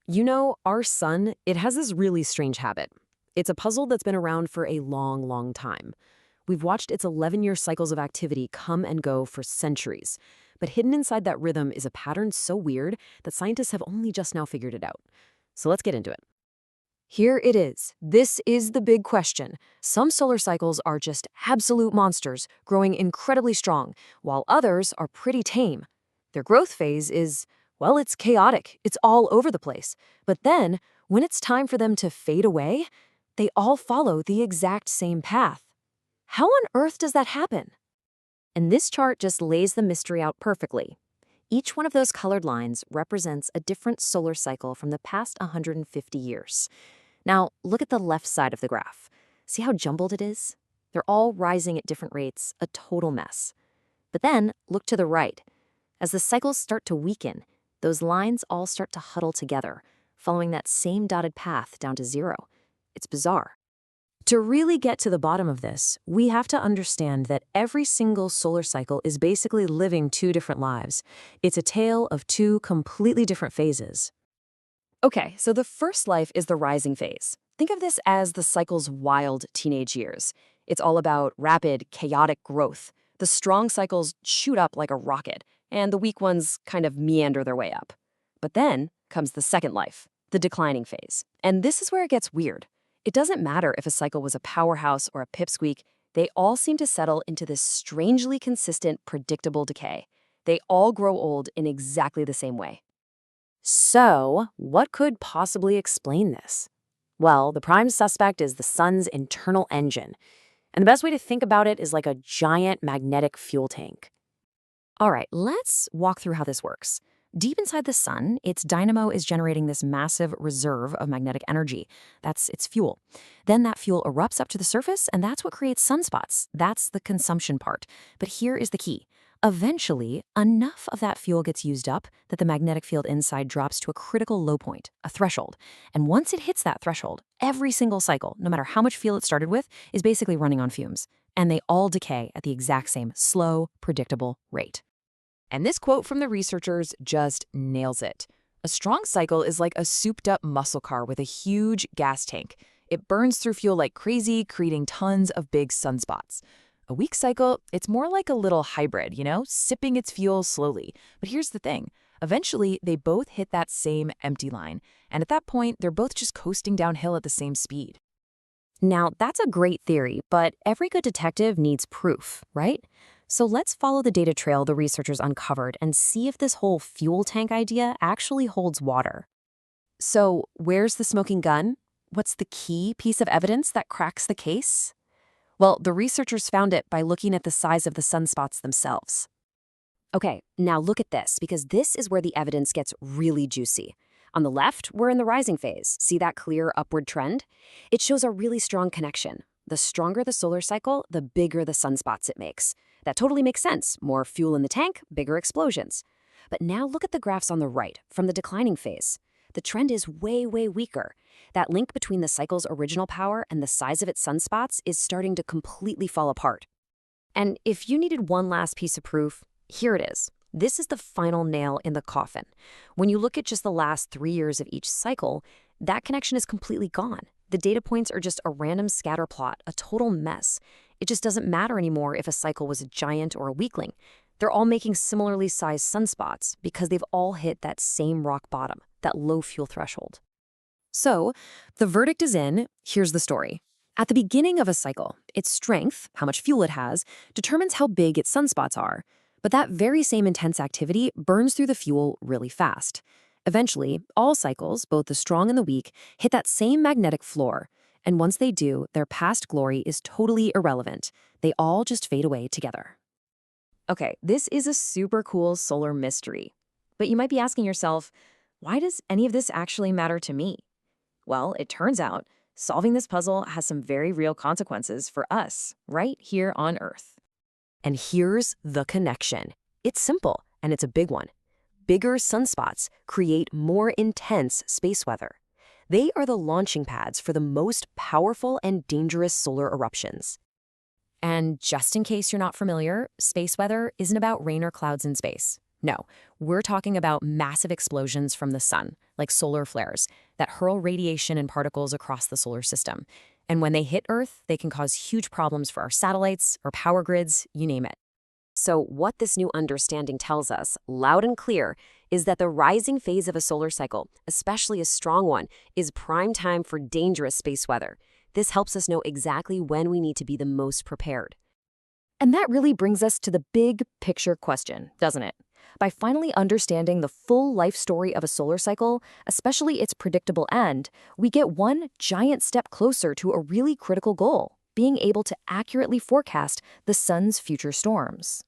You know, our sun, it has this really strange habit. It's a puzzle that's been around for a long, long time. We've watched its 11-year cycles of activity come and go for centuries. But hidden inside that rhythm is a pattern so weird that scientists have only just now figured it out. So let's get into it. Here it is. This is the big question. Some solar cycles are just absolute monsters, growing incredibly strong, while others are pretty tame. Their growth phase is, well, it's chaotic. It's all over the place. But then, when it's time for them to fade away, they all follow the exact same path. How on earth does that happen? And this chart just lays the mystery out perfectly. Each one of those colored lines represents a different solar cycle from the past 150 years. Now, look at the left side of the graph. See how jumbled it is? They're all rising at different rates, a total mess. But then, look to the right. As the cycles start to weaken, those lines all start to huddle together, following that same dotted path down to zero. It's bizarre. To really get to the bottom of this, we have to understand that every single solar cycle is basically living two different lives. It's a tale of two completely different phases. Okay, so the first life is the rising phase. Think of this as the cycle's wild teenage years. It's all about rapid, chaotic growth. The strong cycles shoot up like a rocket, and the weak ones kind of meander their way up. But then comes the second life, the declining phase. And this is where it gets weird. It doesn't matter if a cycle was a powerhouse or a pipsqueak, they all seem to settle into this strangely consistent, predictable decay. They all grow old in exactly the same way. So, what could possibly explain this? Well, the prime suspect is the sun's internal engine. And the best way to think about it is like a giant magnetic fuel tank. All right, let's walk through how this works. Deep inside the sun, its dynamo is generating this massive reserve of magnetic energy. That's its fuel. Then that fuel erupts up to the surface, and that's what creates sunspots. That's the consumption part. But here is the key. Eventually, enough of that fuel gets used up that the magnetic field inside drops to a critical low point, a threshold. And once it hits that threshold, every single cycle, no matter how much fuel it started with, is basically running on fumes. And they all decay at the exact same slow, predictable rate. And this quote from the researchers just nails it. A strong cycle is like a souped-up muscle car with a huge gas tank. It burns through fuel like crazy, creating tons of big sunspots. A weak cycle, it's more like a little hybrid, sipping its fuel slowly. But here's the thing. Eventually, they both hit that same empty line. And at that point, they're both just coasting downhill at the same speed. Now, that's a great theory, but every good detective needs proof, right? So let's follow the data trail the researchers uncovered and see if this whole fuel tank idea actually holds water. So where's the smoking gun? What's the key piece of evidence that cracks the case? Well, the researchers found it by looking at the size of the sunspots themselves. Okay, now look at this, because this is where the evidence gets really juicy. On the left, we're in the rising phase. See that clear upward trend? It shows a really strong connection. The stronger the solar cycle, the bigger the sunspots it makes. That totally makes sense. More fuel in the tank, bigger explosions. But now look at the graphs on the right, from the declining phase. The trend is way, way weaker. That link between the cycle's original power and the size of its sunspots is starting to completely fall apart. And if you needed one last piece of proof, here it is. This is the final nail in the coffin. When you look at just the last 3 years of each cycle, that connection is completely gone. The data points are just a random scatter plot, a total mess. It just doesn't matter anymore if a cycle was a giant or a weakling. They're all making similarly sized sunspots because they've all hit that same rock bottom, that low fuel threshold. So, the verdict is in. Here's the story. At the beginning of a cycle, its strength, how much fuel it has, determines how big its sunspots are. But that very same intense activity burns through the fuel really fast. Eventually, all cycles, both the strong and the weak, hit that same magnetic floor. And once they do, their past glory is totally irrelevant. They all just fade away together. Okay, this is a super cool solar mystery. But you might be asking yourself, why does any of this actually matter to me? Well, it turns out solving this puzzle has some very real consequences for us right here on Earth. And here's the connection. It's simple, and it's a big one. Bigger sunspots create more intense space weather. They are the launching pads for the most powerful and dangerous solar eruptions. And just in case you're not familiar, space weather isn't about rain or clouds in space. No, we're talking about massive explosions from the sun, like solar flares, that hurl radiation and particles across the solar system. And when they hit Earth, they can cause huge problems for our satellites, our power grids, you name it. So, what this new understanding tells us, loud and clear, is that the rising phase of a solar cycle, especially a strong one, is prime time for dangerous space weather. This helps us know exactly when we need to be the most prepared. And that really brings us to the big picture question, doesn't it? By finally understanding the full life story of a solar cycle, especially its predictable end, we get one giant step closer to a really critical goal, being able to accurately forecast the sun's future storms.